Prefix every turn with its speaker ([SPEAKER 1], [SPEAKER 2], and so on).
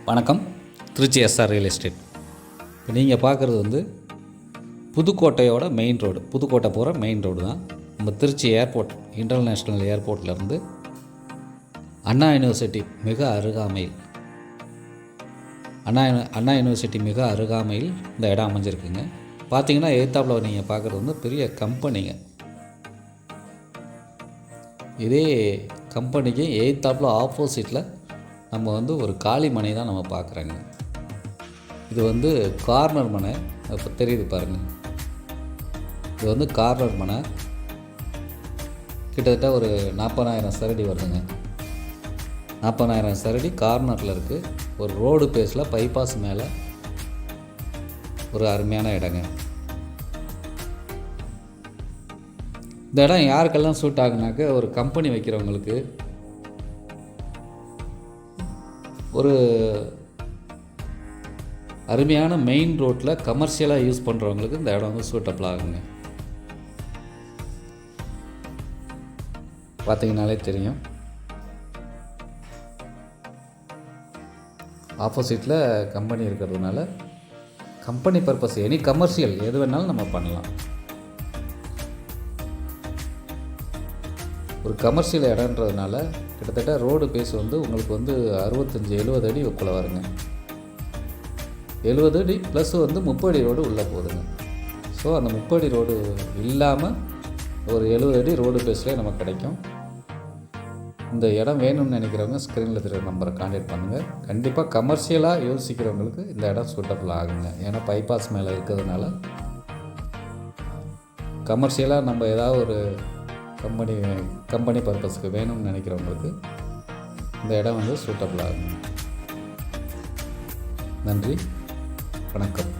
[SPEAKER 1] வணக்கம். Trichy SR real estate. இப்போ நீங்கள் பார்க்குறது வந்து புதுக்கோட்டையோட மெயின் ரோடு, புதுக்கோட்டை போகிற மெயின் ரோடு தான். நம்ம திருச்சி ஏர்போர்ட், இன்டர்நேஷ்னல் ஏர்போர்ட்லேருந்து அண்ணா யூனிவர்சிட்டி மிக அருகாமையில் அண்ணா யூனிவர்சிட்டி மிக அருகாமையில் இந்த இடம் அமைஞ்சிருக்குங்க. பார்த்தீங்கன்னா எய்த்தாப்பில் நீங்கள் பார்க்குறது வந்து பெரிய கம்பெனிங்க. இதே கம்பெனிக்கு எய்த்தாப்பில் ஆப்போசிட்டில் நம்ம வந்து ஒரு காலி மனை தான் நம்ம பார்க்குறோங்க. இது வந்து கார்னர் மனை. இப்போ தெரியுது பாருங்கள், இது வந்து கார்னர் மனை. கிட்டத்தட்ட ஒரு 40,000 சரடி வருதுங்க. 40,000 சரடி கார்னரில் இருக்குது. ஒரு ரோடு பேஸில் பைபாஸ் மேலே ஒரு அருமையான இடங்க. இந்த இடம் யாருக்கெல்லாம் சூட் ஆகுனாக்க, ஒரு கம்பெனி வைக்கிறவங்களுக்கு, ஒரு அருமையான மெயின் ரோட்டில் கமர்ஷியலாக யூஸ் பண்ணுறவங்களுக்கு இந்த இடம் வந்து சூட்டபிள் ஆகுங்க. பார்த்தீங்கனாலே தெரியும், ஆப்போசிட்டில் கம்பெனி இருக்கிறதுனால கம்பெனி பர்பஸ் எனி கமர்ஷியல் எது வேணாலும் நம்ம பண்ணலாம். ஒரு கமர்ஷியல் இடன்றதுனால கிட்டத்தட்ட ரோடு பேஸ் வந்து உங்களுக்கு வந்து 65-70 அடி உக்குள்ளே வருங்க. 70 அடி ப்ளஸ் வந்து 30 அடி ரோடு உள்ளே போகுதுங்க. ஸோ அந்த 30 அடி ரோடு இல்லாமல் ஒரு 70 அடி ரோடு பேஸ்லேயே நமக்கு கிடைக்கும். இந்த இடம் வேணும்னு நினைக்கிறவங்க ஸ்க்ரீனில் தெரியுற நம்பரை கான்டாக்ட் பண்ணுங்கள். கண்டிப்பாக கமர்ஷியலாக யோசிக்கிறவங்களுக்கு இந்த இடம் சூட்டபிள் ஆகுங்க. ஏன்னா பைபாஸ் மேலே இருக்கிறதுனால கமர்ஷியலாக நம்ம ஏதாவது ஒரு கம்பெனி பர்பஸ்க்கு வேணும்னு நினைக்கிறவங்களுக்கு இந்த இடம் வந்து சூட்டபிள் ஆகும். நன்றி, வணக்கம்.